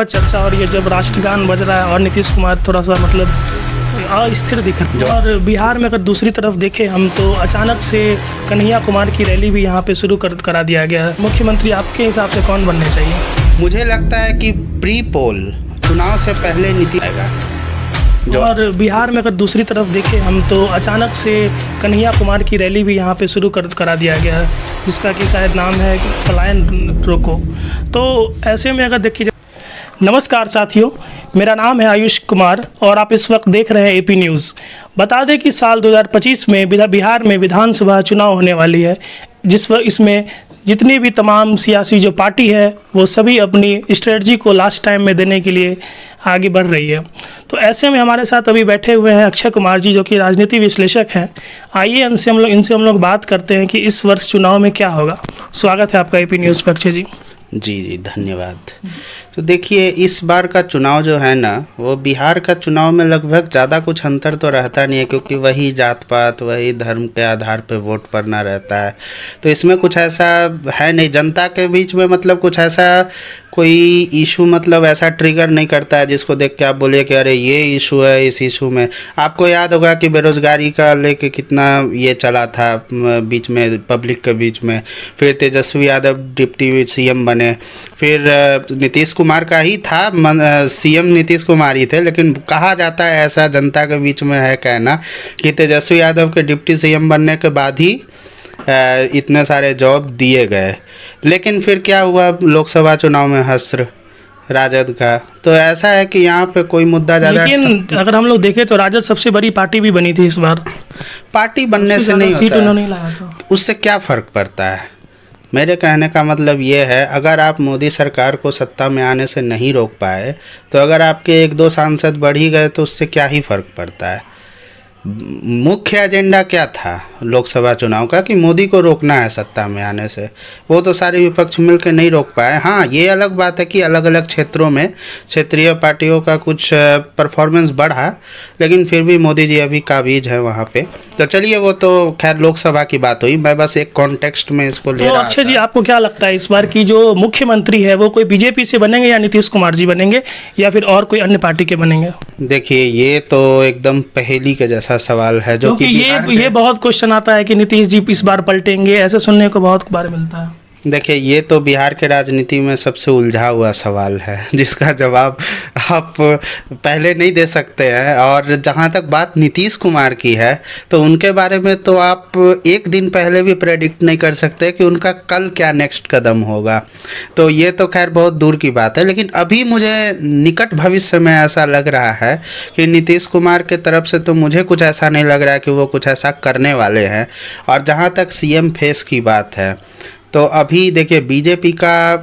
चर्चा हो रही है जब राष्ट्रगान बज रहा है और नीतीश कुमार थोड़ा सा अस्थिर दिख रहे हैं। और बिहार में अगर दूसरी तरफ देखें हम तो अचानक से कन्हैया कुमार की रैली भी यहाँ पे शुरू करा दिया गया है। मुख्यमंत्री आपके हिसाब से कौन बनने चाहिए? मुझे लगता है कि प्री पोल चुनाव से पहले नीतीश आएगा। और बिहार में अगर दूसरी तरफ देखें हम तो अचानक से कन्हैया कुमार की रैली भी यहाँ पे शुरू करा दिया गया है, जिसका कि शायद नाम है पलायन रोको। तो ऐसे में अगर देखिए, नमस्कार साथियों, मेरा नाम है आयुष कुमार और आप इस वक्त देख रहे हैं एपी न्यूज़। बता दें कि साल 2025 में बिहार में विधानसभा चुनाव होने वाली है, इसमें जितनी भी तमाम सियासी जो पार्टी है वो सभी अपनी स्ट्रेटजी को लास्ट टाइम में देने के लिए आगे बढ़ रही है। तो ऐसे में हमारे साथ अभी बैठे हुए हैं अक्षय कुमार जी, जो कि राजनीति विश्लेषक हैं। आइए इनसे हम लोग बात करते हैं कि इस वर्ष चुनाव में क्या होगा। स्वागत है आपका एपी न्यूज़ पर अक्षय जी। जी धन्यवाद। तो देखिए, इस बार का चुनाव जो है ना, वो बिहार का चुनाव में लगभग ज़्यादा कुछ अंतर तो रहता नहीं है, क्योंकि वही जात पात वही धर्म के आधार पे वोट पड़ना रहता है। तो इसमें कुछ ऐसा है नहीं, जनता के बीच में मतलब कुछ ऐसा कोई इशू मतलब ऐसा ट्रिगर नहीं करता है जिसको देख के आप बोलिए कि अरे ये इशू है। इस इशू में आपको याद होगा कि बेरोज़गारी का लेके कितना ये चला था बीच में, पब्लिक के बीच में। फिर तेजस्वी यादव डिप्टी सीएम बने, फिर नीतीश कुमार का ही था, सीएम नीतीश कुमार ही थे, लेकिन कहा जाता है ऐसा जनता के बीच में है कहना कि तेजस्वी यादव के डिप्टी सीएम बनने के बाद ही इतने सारे जॉब दिए गए। लेकिन फिर क्या हुआ, लोकसभा चुनाव में हश्र राजद का। तो ऐसा है कि यहाँ पे कोई मुद्दा ज़्यादा, लेकिन अगर हम लोग देखें तो राजद सबसे बड़ी पार्टी भी बनी थी इस बार। पार्टी बनने से नहीं सीट होता उन्होंने लाया था, उससे क्या फ़र्क पड़ता है। मेरे कहने का मतलब ये है, अगर आप मोदी सरकार को सत्ता में आने से नहीं रोक पाए तो अगर आपके 1-2 सांसद बढ़ ही गए तो उससे क्या ही फ़र्क पड़ता है। मुख्य एजेंडा क्या था लोकसभा चुनाव का कि मोदी को रोकना है सत्ता में आने से। वो तो सारे विपक्ष मिलकर नहीं रोक पाए। हाँ, ये अलग बात है कि अलग अलग क्षेत्रों में क्षेत्रीय पार्टियों का कुछ परफॉर्मेंस बढ़ा, लेकिन फिर भी मोदी जी अभी काबिज है वहाँ पे। तो चलिए, वो तो खैर लोकसभा की बात हुई, मैं बस एक कॉन्टेक्स्ट में इसको ले रहा था। अक्षय जी, आपको क्या लगता है इस बार की जो मुख्यमंत्री है वो कोई बीजेपी से बनेंगे या नीतीश कुमार जी बनेंगे या फिर और कोई अन्य पार्टी के बनेंगे? देखिए, ये तो एकदम पहेली के जैसा सवाल है, जो कि ये बहुत क्वेश्चन आता है कि नीतीश जी इस बार पलटेंगे, ऐसे सुनने को बहुत बार मिलता है। देखिए, ये तो बिहार के राजनीति में सबसे उलझा हुआ सवाल है, जिसका जवाब आप पहले नहीं दे सकते हैं। और जहाँ तक बात नीतीश कुमार की है, तो उनके बारे में तो आप एक दिन पहले भी प्रेडिक्ट नहीं कर सकते कि उनका कल क्या नेक्स्ट कदम होगा। तो ये तो खैर बहुत दूर की बात है, लेकिन अभी मुझे निकट भविष्य में ऐसा लग रहा है कि नीतीश कुमार के तरफ से तो मुझे कुछ ऐसा नहीं लग रहा है कि वो कुछ ऐसा करने वाले हैं। और जहाँ तक सीएम फेस की बात है, तो अभी देखिए, बीजेपी का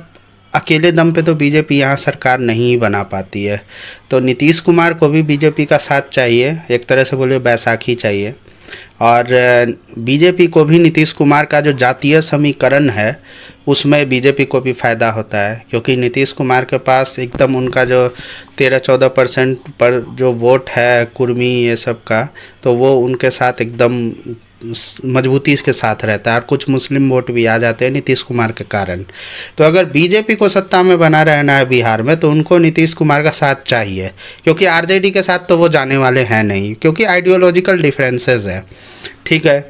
अकेले दम पे तो बीजेपी यहाँ सरकार नहीं बना पाती है। तो नीतीश कुमार को भी बीजेपी का साथ चाहिए, एक तरह से बोले बैसाखी चाहिए। और बीजेपी को भी नीतीश कुमार का जो जातीय समीकरण है उसमें बीजेपी को भी फ़ायदा होता है, क्योंकि नीतीश कुमार के पास एकदम उनका जो 13-14% पर जो वोट है कुर्मी ये सब का, तो वो उनके साथ एकदम मजबूती के साथ रहता है। और कुछ मुस्लिम वोट भी आ जाते हैं नीतीश कुमार के कारण। तो अगर बीजेपी को सत्ता में बना रहना है बिहार में, तो उनको नीतीश कुमार का साथ चाहिए, क्योंकि आरजेडी के साथ तो वो जाने वाले हैं नहीं, क्योंकि आइडियोलॉजिकल डिफरेंसेस है, ठीक है।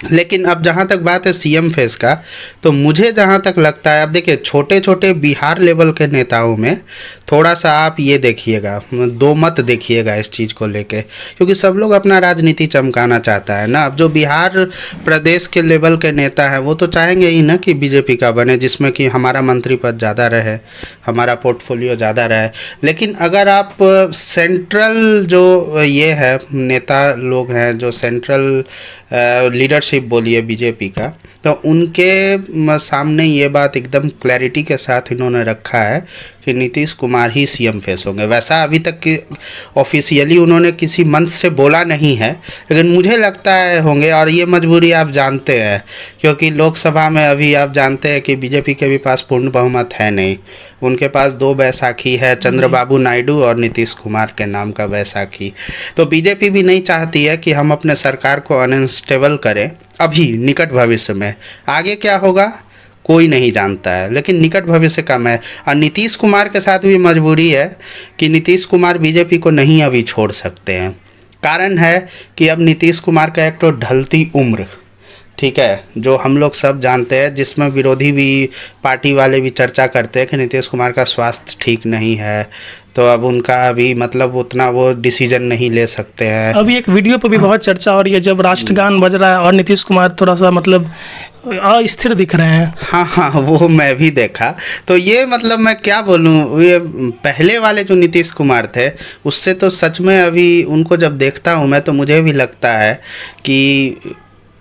लेकिन अब जहाँ तक बात है सीएम फेस का, तो मुझे जहाँ तक लगता है, अब देखिए, छोटे छोटे बिहार लेवल के नेताओं में थोड़ा सा आप ये देखिएगा, दो मत देखिएगा इस चीज़ को लेके, क्योंकि सब लोग अपना राजनीति चमकाना चाहता है ना। अब जो बिहार प्रदेश के लेवल के नेता हैं वो तो चाहेंगे ही ना कि बीजेपी का बने, जिसमें कि हमारा मंत्री पद ज़्यादा रहे, हमारा पोर्टफोलियो ज़्यादा रहे। लेकिन अगर आप सेंट्रल जो ये है नेता लोग हैं, जो सेंट्रल लीडरशिप बोलिए बीजेपी का, तो उनके सामने ये बात एकदम क्लैरिटी के साथ इन्होंने रखा है कि नीतीश कुमार ही सीएम फेस होंगे। वैसा अभी तक कि ऑफिशियली उन्होंने किसी मंच से बोला नहीं है, लेकिन मुझे लगता है होंगे। और ये मजबूरी आप जानते हैं, क्योंकि लोकसभा में अभी आप जानते हैं कि बीजेपी के भी पास पूर्ण बहुमत है नहीं। उनके पास 2 बैसाखी है, चंद्रबाबू नायडू और नीतीश कुमार के नाम का बैसाखी। तो बीजेपी भी नहीं चाहती है कि हम अपने सरकार को अनस्टेबल करें अभी निकट भविष्य में। आगे क्या होगा कोई नहीं जानता है, लेकिन निकट भविष्य कम है। और नीतीश कुमार के साथ भी मजबूरी है कि नीतीश कुमार बीजेपी को नहीं अभी छोड़ सकते हैं। कारण है कि अब नीतीश कुमार का एक तो ढलती उम्र, ठीक है, जो हम लोग सब जानते हैं, जिसमें विरोधी भी पार्टी वाले भी चर्चा करते हैं कि नीतीश कुमार का स्वास्थ्य ठीक नहीं है, तो अब उनका अभी मतलब उतना वो डिसीजन नहीं ले सकते हैं। अभी एक वीडियो पर भी बहुत चर्चा हो रही है जब राष्ट्रगान बज रहा है और नीतीश कुमार थोड़ा सा मतलब अस्थिर दिख रहे हैं। हाँ हाँ, वो मैं भी देखा। तो ये मतलब मैं क्या बोलूँ, ये पहले वाले जो नीतीश कुमार थे उससे तो सच में अभी उनको जब देखता हूँ मैं, तो मुझे भी लगता है कि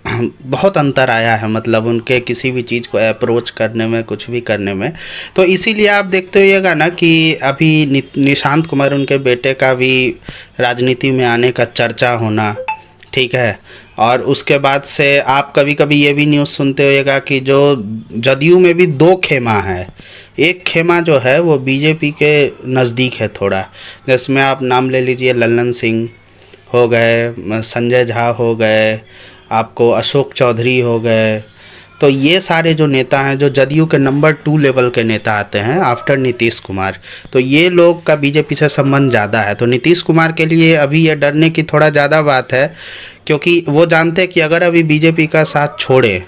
बहुत अंतर आया है, मतलब उनके किसी भी चीज़ को अप्रोच करने में, कुछ भी करने में। तो इसीलिए आप देखते होइएगा ना कि अभी निशांत कुमार, उनके बेटे का भी राजनीति में आने का चर्चा होना, ठीक है। और उसके बाद से आप कभी कभी ये भी न्यूज़ सुनते होइएगा कि जो जदयू में भी दो खेमा है, एक खेमा जो है वो बीजेपी के नज़दीक है थोड़ा, जिसमें आप नाम ले लीजिए लल्लन सिंह हो गए, संजय झा हो गए, आपको अशोक चौधरी हो गए। तो ये सारे जो नेता हैं, जो जदयू के नंबर 2 लेवल के नेता आते हैं आफ्टर नीतीश कुमार, तो ये लोग का बीजेपी से संबंध ज़्यादा है। तो नीतीश कुमार के लिए अभी ये डरने की थोड़ा ज़्यादा बात है, क्योंकि वो जानते हैं कि अगर अभी बीजेपी का साथ छोड़े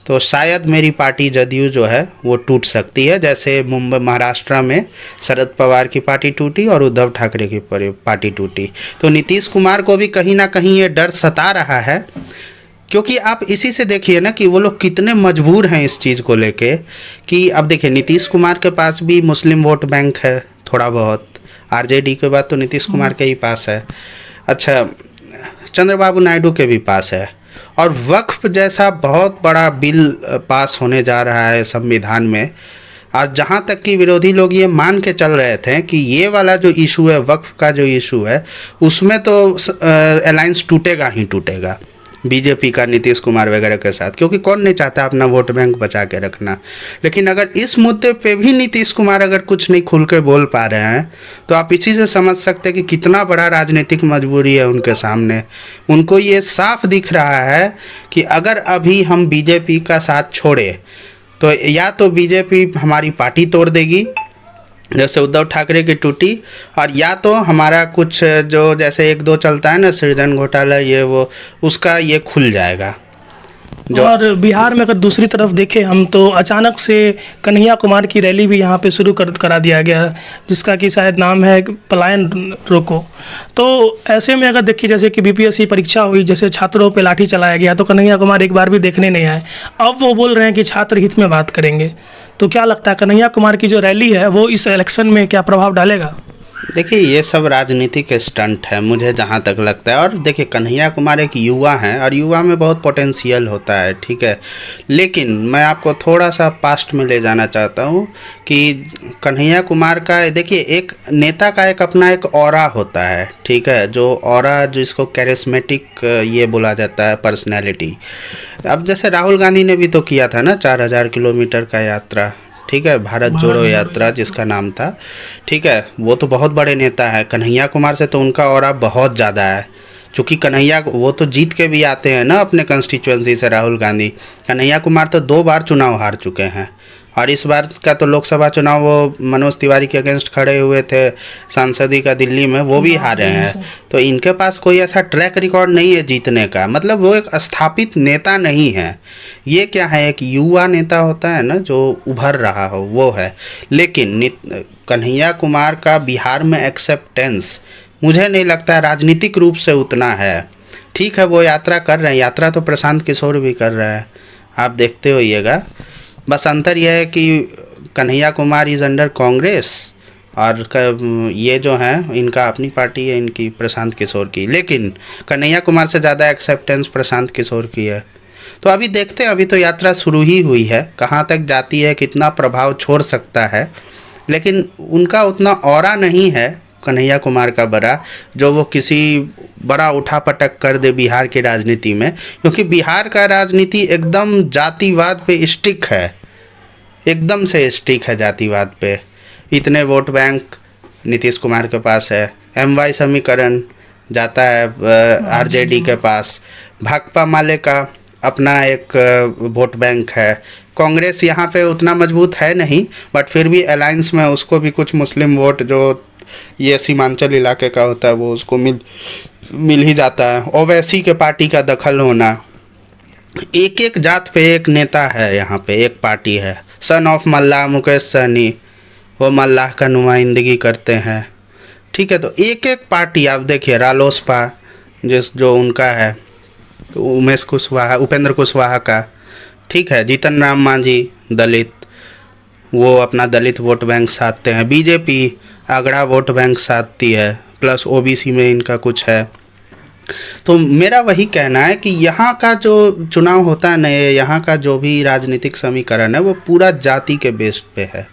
तो शायद मेरी पार्टी जदयू जो है वो टूट सकती है, जैसे मुंबई महाराष्ट्र में शरद पवार की पार्टी टूटी और उद्धव ठाकरे की पार्टी टूटी। तो नीतीश कुमार को भी कहीं ना कहीं ये डर सता रहा है, क्योंकि आप इसी से देखिए ना कि वो लोग कितने मजबूर हैं इस चीज़ को लेके कि अब देखिए नीतीश कुमार के पास भी मुस्लिम वोट बैंक है थोड़ा बहुत, आरजेडी के बाद तो नीतीश कुमार के ही पास है, अच्छा चंद्रबाबू नायडू के भी पास है, और वक्फ जैसा बहुत बड़ा बिल पास होने जा रहा है संविधान में। और जहाँ तक कि विरोधी लोग ये मान के चल रहे थे कि ये वाला जो इशू है, वक्फ का जो इशू है, उसमें तो अलायंस टूटेगा ही टूटेगा बीजेपी का नीतीश कुमार वगैरह के साथ, क्योंकि कौन नहीं चाहता अपना वोट बैंक बचा के रखना। लेकिन अगर इस मुद्दे पे भी नीतीश कुमार अगर कुछ नहीं खुल के बोल पा रहे हैं, तो आप इसी से समझ सकते हैं कि कितना बड़ा राजनीतिक मजबूरी है उनके सामने। उनको ये साफ दिख रहा है कि अगर अभी हम बीजेपी का साथ छोड़े तो या तो बीजेपी हमारी पार्टी तोड़ देगी जैसे उद्धव ठाकरे की टूटी, और या तो हमारा कुछ जो जैसे 1-2 चलता है ना सृजन घोटाला, ये वो उसका ये खुल जाएगा। और बिहार में अगर दूसरी तरफ देखें हम, तो अचानक से कन्हैया कुमार की रैली भी यहाँ पे शुरू करा दिया गया है, जिसका कि शायद नाम है पलायन रोको। तो ऐसे में अगर देखिए जैसे कि बीपीएससी परीक्षा हुई, जैसे छात्रों पे लाठी चलाया गया, तो कन्हैया कुमार एक बार भी देखने नहीं आए। अब वो बोल रहे हैं कि छात्र हित में बात करेंगे। तो क्या लगता है कन्हैया कुमार की जो रैली है वो इस इलेक्शन में क्या प्रभाव डालेगा? देखिए ये सब राजनीतिक स्टंट है मुझे जहाँ तक लगता है। और देखिए कन्हैया कुमार एक युवा हैं और युवा में बहुत पोटेंशियल होता है, ठीक है। लेकिन मैं आपको थोड़ा सा पास्ट में ले जाना चाहता हूँ कि कन्हैया कुमार का देखिए एक नेता का एक अपना एक ऑरा होता है, ठीक है, जो ऑरा जिसको कैरिस्मेटिक ये बोला जाता है पर्सनैलिटी। अब जैसे राहुल गांधी ने भी तो किया था ना 4000 किलोमीटर का यात्रा, ठीक है, भारत जोड़ो यात्रा जिसका नाम था, ठीक है, वो तो बहुत बड़े नेता है। कन्हैया कुमार से तो उनका ऑरा बहुत ज़्यादा है, क्योंकि कन्हैया वो तो जीत के भी आते हैं ना अपने कंस्टिट्यूएंसी से। राहुल गांधी, कन्हैया कुमार तो 2 बार चुनाव हार चुके हैं, और इस बार का तो लोकसभा चुनाव वो मनोज तिवारी के अगेंस्ट खड़े हुए थे सांसदी का दिल्ली में, वो भी हारे हैं। तो इनके पास कोई ऐसा ट्रैक रिकॉर्ड नहीं है जीतने का, मतलब वो एक स्थापित नेता नहीं है। ये क्या है, एक युवा नेता होता है ना जो उभर रहा हो, वो है। लेकिन कन्हैया कुमार का बिहार में एक्सेप्टेंस मुझे नहीं लगता राजनीतिक रूप से उतना है। ठीक है, वो यात्रा कर रहे हैं, यात्रा तो प्रशांत किशोर भी कर रहे हैं, आप देखते होइएगा। बस अंतर यह है कि कन्हैया कुमार इज़ अंडर कांग्रेस और ये जो हैं इनका अपनी पार्टी है, इनकी प्रशांत किशोर की। लेकिन कन्हैया कुमार से ज़्यादा एक्सेप्टेंस प्रशांत किशोर की है। तो अभी देखते हैं, अभी तो यात्रा शुरू ही हुई है, कहाँ तक जाती है, कितना प्रभाव छोड़ सकता है। लेकिन उनका उतना ऑरा नहीं है कन्हैया कुमार का बड़ा, जो वो किसी बड़ा उठापटक कर दे बिहार की राजनीति में, क्योंकि बिहार का राजनीति एकदम जातिवाद पे स्टिक है, एकदम से स्टिक है जातिवाद पे। इतने वोट बैंक नीतीश कुमार के पास है, MY समीकरण जाता है आरजेडी के पास, भाकपा माले का अपना एक वोट बैंक है, कांग्रेस यहाँ पे उतना मजबूत है नहीं, बट फिर भी अलायंस में उसको भी कुछ मुस्लिम वोट जो ये सीमांचल इलाके का होता है वो उसको मिल ही जाता है। ओवैसी के पार्टी का दखल होना, एक एक जात पे एक नेता है, यहाँ पे एक पार्टी है, सन ऑफ मल्लाह मुकेश सहनी, वो मल्लाह का नुमाइंदगी करते हैं, ठीक है। तो एक एक पार्टी आप देखिए, रालोसपा जो उनका है, उमेश कुशवाहा, उपेंद्र कुशवाहा का, ठीक है, जीतन राम मांझी दलित, वो अपना दलित वोट बैंक साधते हैं। बीजेपी आगरा वोट बैंक साधती है, प्लस ओबीसी में इनका कुछ है। तो मेरा वही कहना है कि यहाँ का जो चुनाव होता है ना, यहाँ का जो भी राजनीतिक समीकरण है वो पूरा जाति के बेस पे है।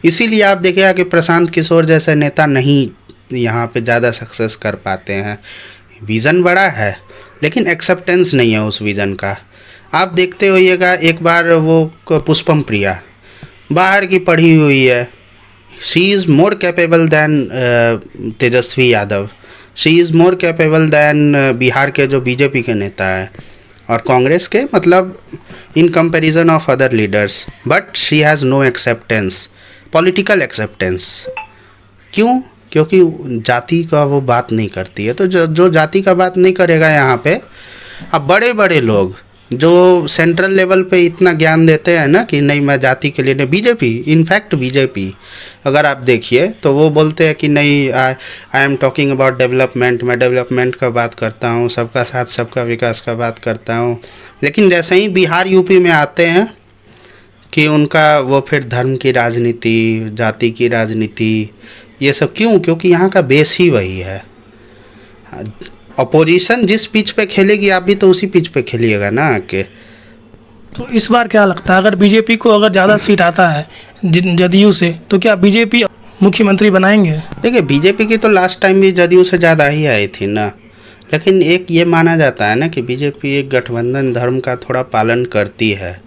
इसीलिए आप देखिएगा कि प्रशांत किशोर जैसे नेता नहीं यहाँ पे ज़्यादा सक्सेस कर पाते हैं। विज़न बड़ा है लेकिन एक्सेप्टेंस नहीं है उस विज़न का। आप देखते होइएगा, एक बार वो पुष्पम प्रिया बाहर की पढ़ी हुई है, she is more capable than Tejashwi Yadav, she is more capable than Bihar के जो बीजेपी के नेता हैं और कांग्रेस के, मतलब in comparison of other leaders, but she has no acceptance, political acceptance. क्यों? क्योंकि जाति का वो बात नहीं करती है। तो जो जाति का बात नहीं करेगा यहाँ पे, अब बड़े बड़े लोग जो सेंट्रल लेवल पे इतना ज्ञान देते हैं ना कि नहीं मैं जाति के लिए नहीं, बीजेपी, इनफैक्ट बीजेपी अगर आप देखिए तो वो बोलते हैं कि नहीं I am talking about development, मैं डेवलपमेंट का बात करता हूँ, सबका साथ सबका विकास का बात करता हूँ। लेकिन जैसे ही बिहार यूपी में आते हैं कि उनका वो फिर धर्म की राजनीति, जाति की राजनीति, ये सब। क्यों? क्योंकि यहाँ का बेस ही वही है। अपोजिशन जिस पिच पे खेलेगी आप भी तो उसी पिच पे खेलिएगा ना आके। तो इस बार क्या लगता है, अगर बीजेपी को अगर ज़्यादा सीट आता है जदयू से, तो क्या बीजेपी मुख्यमंत्री बनाएंगे? देखिए, बीजेपी की तो लास्ट टाइम भी जदयू से ज़्यादा ही आई थी ना, लेकिन एक ये माना जाता है ना कि बीजेपी एक गठबंधन धर्म का थोड़ा पालन करती है।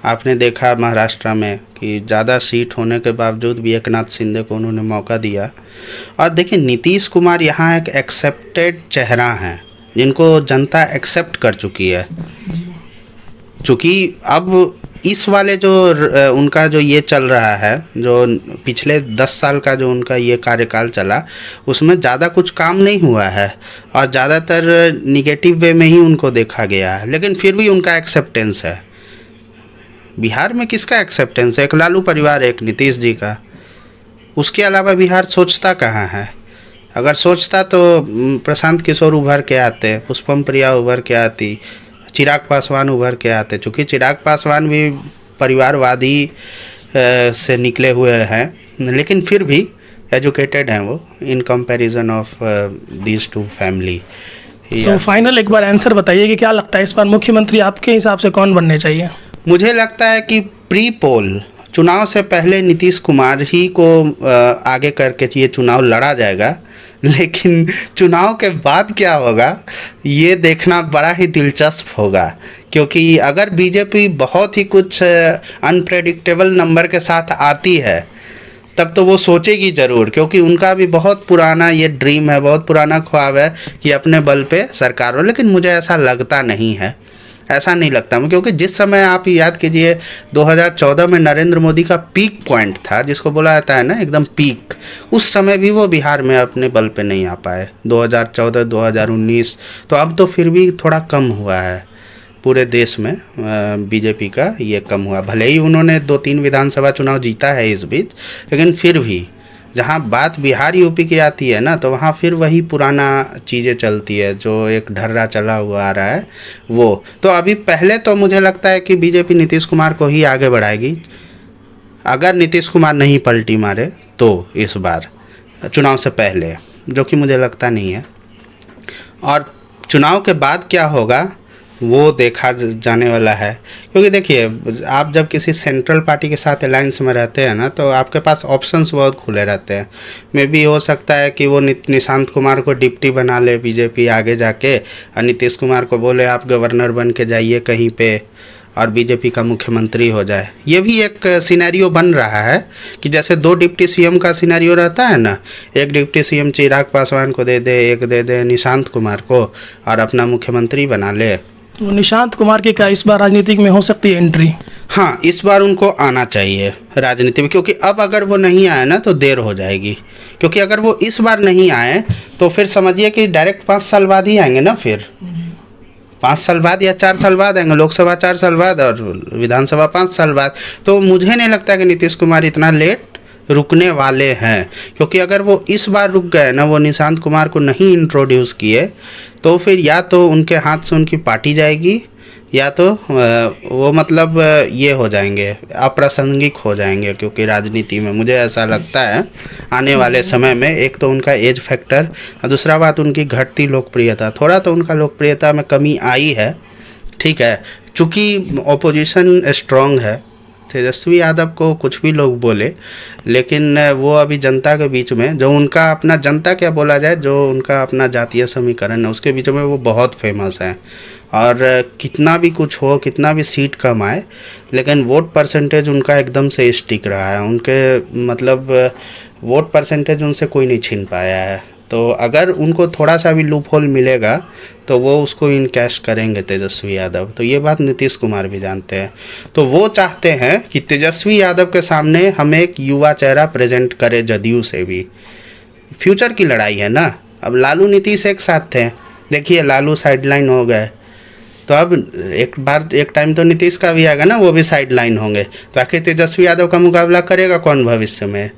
आपने देखा महाराष्ट्र में कि ज़्यादा सीट होने के बावजूद भी एकनाथ शिंदे को उन्होंने मौका दिया। और देखिए, नीतीश कुमार यहाँ एक एक्सेप्टेड चेहरा हैं जिनको जनता एक्सेप्ट कर चुकी है। चूँकि अब इस वाले जो उनका जो ये चल रहा है, जो पिछले 10 साल का जो उनका ये कार्यकाल चला, उसमें ज़्यादा कुछ काम नहीं हुआ है और ज़्यादातर निगेटिव वे में ही उनको देखा गया है। लेकिन फिर भी उनका एक्सेप्टेंस है। बिहार में किसका एक्सेप्टेंस है? एक लालू परिवार, एक नीतीश जी का। उसके अलावा बिहार सोचता कहाँ है? अगर सोचता तो प्रशांत किशोर उभर के आते, पुष्पम प्रिया उभर के आती, चिराग पासवान उभर के आते। चूँकि चिराग पासवान भी परिवारवादी से निकले हुए हैं, लेकिन फिर भी एजुकेटेड हैं वो इन comparison of these two family. तो फाइनल एक बार आंसर बताइए कि क्या लगता है इस बार मुख्यमंत्री आपके हिसाब से कौन बनने चाहिए? मुझे लगता है कि प्री पोल चुनाव से पहले नीतीश कुमार ही को आगे करके ये चुनाव लड़ा जाएगा। लेकिन चुनाव के बाद क्या होगा ये देखना बड़ा ही दिलचस्प होगा, क्योंकि अगर बीजेपी बहुत ही कुछ अनप्रेडिक्टेबल नंबर के साथ आती है तब तो वो सोचेगी ज़रूर, क्योंकि उनका भी बहुत पुराना ये ड्रीम है, बहुत पुराना ख्वाब है कि अपने बल पे सरकार हो। लेकिन मुझे ऐसा लगता नहीं है, ऐसा नहीं लगता, क्योंकि जिस समय आप याद कीजिए 2014 में नरेंद्र मोदी का पीक पॉइंट था, जिसको बोला जाता है ना एकदम पीक, उस समय भी वो बिहार में अपने बल पे नहीं आ पाए। 2014, 2019, तो अब तो फिर भी थोड़ा कम हुआ है पूरे देश में बीजेपी का ये कम हुआ। भले ही उन्होंने 2-3 विधानसभा चुनाव जीता है इस बीच, लेकिन फिर भी जहाँ बात बिहार यूपी की आती है ना, तो वहाँ फिर वही पुराना चीज़ें चलती है जो एक ढर्रा चला हुआ आ रहा है वो। तो अभी पहले तो मुझे लगता है कि बीजेपी नीतीश कुमार को ही आगे बढ़ाएगी, अगर नीतीश कुमार नहीं पलटी मारे तो इस बार चुनाव से पहले, जो कि मुझे लगता नहीं है। और चुनाव के बाद क्या होगा वो देखा जाने वाला है, क्योंकि देखिए आप जब किसी सेंट्रल पार्टी के साथ अलायंस में रहते हैं ना, तो आपके पास ऑप्शंस बहुत खुले रहते हैं। मे भी हो सकता है कि वो निशांत कुमार को डिप्टी बना ले बीजेपी आगे जाके, और नीतीश कुमार को बोले आप गवर्नर बन के जाइए कहीं पे और बीजेपी का मुख्यमंत्री हो जाए। ये भी एक सिनेरियो बन रहा है कि जैसे 2 डिप्टी सीएम का सिनेरियो रहता है ना, एक डिप्टी सीएम चिराग पासवान को दे दे, एक दे दे निशांत कुमार को और अपना मुख्यमंत्री बना ले। तो निशांत कुमार की क्या इस बार राजनीतिक में हो सकती है एंट्री? हाँ, इस बार उनको आना चाहिए राजनीति में, क्योंकि अब अगर वो नहीं आए ना तो देर हो जाएगी। क्योंकि अगर वो इस बार नहीं आए तो फिर समझिए कि डायरेक्ट 5 साल बाद ही आएंगे ना, फिर 5 साल बाद या 4 साल बाद आएंगे। लोकसभा 4 साल बाद और विधानसभा 5 साल बाद। तो मुझे नहीं लगता कि नीतीश कुमार इतना लेट रुकने वाले हैं, क्योंकि अगर वो इस बार रुक गए ना, वो निशांत कुमार को नहीं इंट्रोड्यूस किए, तो फिर या तो उनके हाथ से उनकी पार्टी जाएगी, या तो वो मतलब ये हो जाएंगे, अप्रासंगिक हो जाएंगे। क्योंकि राजनीति में मुझे ऐसा लगता है आने वाले समय में, एक तो उनका एज फैक्टर, दूसरा बात उनकी घटती लोकप्रियता। थोड़ा तो उनका लोकप्रियता में कमी आई है, ठीक है, चूँकि ऑपोजिशन स्ट्रांग है। तेजस्वी यादव को कुछ भी लोग बोले, लेकिन वो अभी जनता के बीच में, जो उनका अपना, जनता क्या बोला जाए, जो उनका अपना जातीय समीकरण है उसके बीच में वो बहुत फेमस है। और कितना भी कुछ हो, कितना भी सीट कम आए, लेकिन वोट परसेंटेज उनका एकदम से स्टिक रहा है। उनके मतलब वोट परसेंटेज उनसे कोई नहीं छीन पाया है। तो अगर उनको थोड़ा सा भी लूप होल मिलेगा तो वो उसको इनकैश करेंगे तेजस्वी यादव। तो ये बात नीतीश कुमार भी जानते हैं। तो वो चाहते हैं कि तेजस्वी यादव के सामने हम एक युवा चेहरा प्रेजेंट करें, जदयू से भी। फ्यूचर की लड़ाई है ना। अब लालू नीतीश एक साथ थे, देखिए लालू साइडलाइन हो गए, तो अब एक टाइम तो नीतीश का भी आएगा ना, वो भी साइडलाइन होंगे। तो आखिर तेजस्वी यादव का मुकाबला करेगा कौन भविष्य में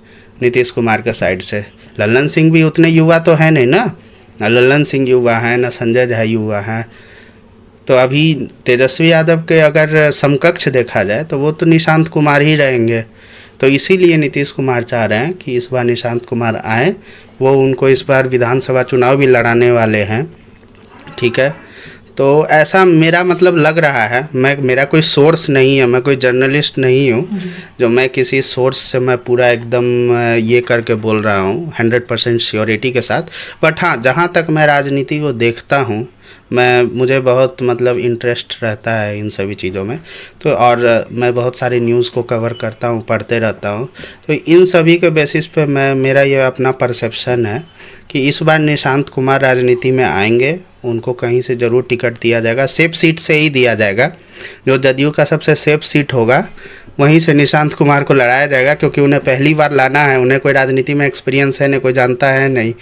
नीतीश कुमार के साइड से? लल्लन सिंह भी उतने युवा तो है नहीं ना लल्लन सिंह युवा हैं, ना संजय झा युवा हैं। तो अभी तेजस्वी यादव के अगर समकक्ष देखा जाए तो वो तो निशांत कुमार ही रहेंगे। तो इसीलिए नीतीश कुमार चाह रहे हैं कि इस बार निशांत कुमार आए। वो उनको इस बार विधानसभा चुनाव भी लड़ाने वाले हैं, ठीक है। तो ऐसा मेरा मतलब लग रहा है। मेरा कोई सोर्स नहीं है, मैं कोई जर्नलिस्ट नहीं हूँ जो मैं किसी सोर्स से मैं पूरा एकदम ये करके बोल रहा हूँ 100% श्योरिटी के साथ। बट हाँ, जहाँ तक मैं राजनीति को देखता हूँ, मुझे बहुत मतलब इंटरेस्ट रहता है इन सभी चीज़ों में। तो और मैं बहुत सारी न्यूज़ को कवर करता हूँ, पढ़ते रहता हूँ। तो इन सभी के बेसिस पे मेरा ये अपना परसेप्शन है कि इस बार निशांत कुमार राजनीति में आएंगे। उनको कहीं से ज़रूर टिकट दिया जाएगा, सेफ सीट से ही दिया जाएगा। जो जदयू का सबसे सेफ सीट होगा वहीं से निशांत कुमार को लड़ाया जाएगा, क्योंकि उन्हें पहली बार लाना है। उन्हें कोई राजनीति में एक्सपीरियंस है नहीं, कोई जानता है नहीं।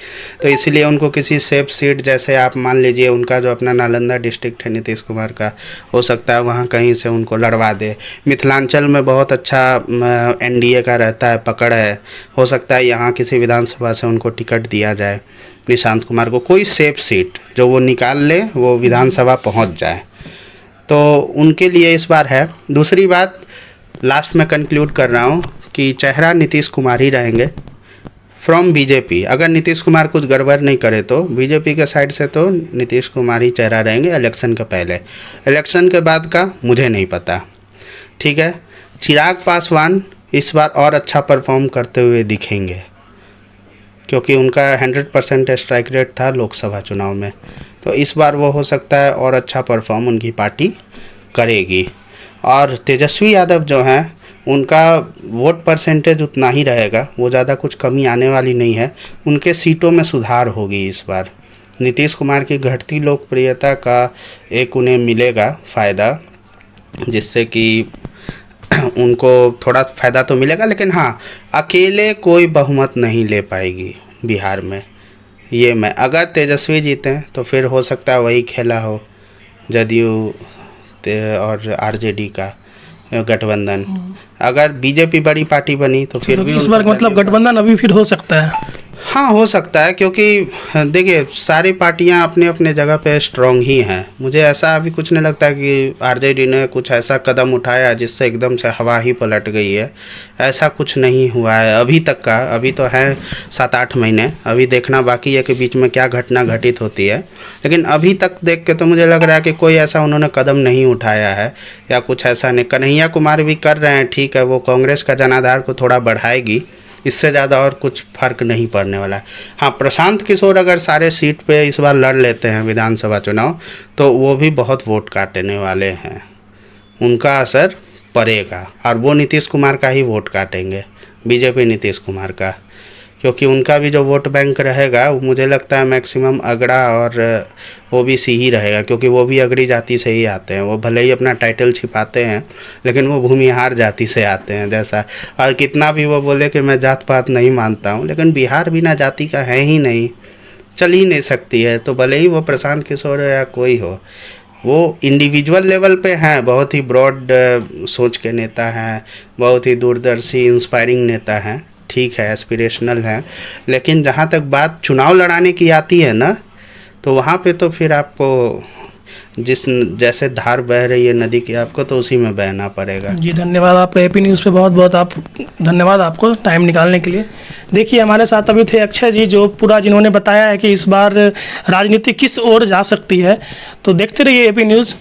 तो इसलिए उनको किसी सेफ सीट, जैसे आप मान लीजिए उनका जो अपना नालंदा डिस्ट्रिक्ट है नीतीश कुमार का, हो सकता है वहाँ कहीं से उनको लड़वा दे। मिथिलांचल में बहुत अच्छा एनडीए का रहता है, पकड़ है। हो सकता है यहाँ किसी विधानसभा से उनको टिकट दिया जाए निशांत कुमार को, कोई सेफ सीट जो वो निकाल ले, वो विधानसभा पहुँच जाए। तो उनके लिए इस बार है। दूसरी बात, लास्ट में कंक्लूड कर रहा हूँ कि चेहरा नीतीश कुमार ही रहेंगे फ्रॉम बीजेपी। अगर नीतीश कुमार कुछ गड़बड़ नहीं करे तो बीजेपी के साइड से तो नीतीश कुमार ही चेहरा रहेंगे इलेक्शन के पहले। इलेक्शन के बाद का मुझे नहीं पता, ठीक है। चिराग पासवान इस बार और अच्छा परफॉर्म करते हुए दिखेंगे, क्योंकि उनका 100% स्ट्राइक रेट था लोकसभा चुनाव में। तो इस बार वो हो सकता है और अच्छा परफॉर्म उनकी पार्टी करेगी। और तेजस्वी यादव जो हैं, उनका वोट परसेंटेज उतना ही रहेगा, वो ज़्यादा कुछ कमी आने वाली नहीं है। उनके सीटों में सुधार होगी इस बार। नीतीश कुमार की घटती लोकप्रियता का एक उन्हें मिलेगा फ़ायदा, जिससे कि उनको थोड़ा फ़ायदा तो मिलेगा। लेकिन हाँ, अकेले कोई बहुमत नहीं ले पाएगी बिहार में। ये मैं, अगर तेजस्वी जीते तो फिर हो सकता है वही खेला हो जदयू और आरजेडी का गठबंधन। अगर बीजेपी बड़ी पार्टी बनी तो फिर भी इस बार मतलब गठबंधन अभी फिर हो सकता है। हाँ, हो सकता है, क्योंकि देखिए सारी पार्टियां अपने अपने जगह पे स्ट्रांग ही हैं। मुझे ऐसा अभी कुछ नहीं लगता कि आरजेडी ने कुछ ऐसा कदम उठाया जिससे एकदम से हवा ही पलट गई है। ऐसा कुछ नहीं हुआ है अभी तक का। अभी तो है 7-8 महीने, अभी देखना बाकी है कि बीच में क्या घटना घटित होती है। लेकिन अभी तक देख के तो मुझे लग रहा है कि कोई ऐसा उन्होंने कदम नहीं उठाया है, या कुछ ऐसा नहीं। कन्हैया कुमार भी कर रहे हैं, ठीक है, वो कांग्रेस का जनाधार को थोड़ा बढ़ाएगी, इससे ज़्यादा और कुछ फ़र्क नहीं पड़ने वाला है। हाँ, प्रशांत किशोर अगर सारे सीट पे इस बार लड़ लेते हैं विधानसभा चुनाव, तो वो भी बहुत वोट काटने वाले हैं, उनका असर पड़ेगा। और वो नीतीश कुमार का ही वोट काटेंगे, बीजेपी नीतीश कुमार का। क्योंकि उनका भी जो वोट बैंक रहेगा वो मुझे लगता है मैक्सिमम अगड़ा और ओबीसी ही रहेगा, क्योंकि वो भी अगड़ी जाति से ही आते हैं। वो भले ही अपना टाइटल छिपाते हैं लेकिन वो भूमिहार जाति से आते हैं। जैसा और कितना भी वो बोले कि मैं जात पात नहीं मानता हूँ, लेकिन बिहार बिना जाति का है ही नहीं, चल ही नहीं सकती है। तो भले ही वो प्रशांत किशोर हो या कोई हो, वो इंडिविजुअल लेवल पे हैं, बहुत ही ब्रॉड सोच के नेता हैं, बहुत ही दूरदर्शी इंस्पायरिंग नेता हैं, ठीक है, एस्पिरेशनल हैं। लेकिन जहाँ तक बात चुनाव लड़ाने की आती है ना, तो वहाँ पे तो फिर आपको जिस जैसे धार बह रही है नदी की, आपको तो उसी में बहना पड़ेगा। जी धन्यवाद आपका एपी न्यूज़ पे बहुत बहुत आप धन्यवाद आपको टाइम निकालने के लिए। देखिए हमारे साथ अभी थे अक्षय जी, जो पूरा जिन्होंने बताया है कि इस बार राजनीति किस ओर जा सकती है। तो देखते रहिए एपी न्यूज़।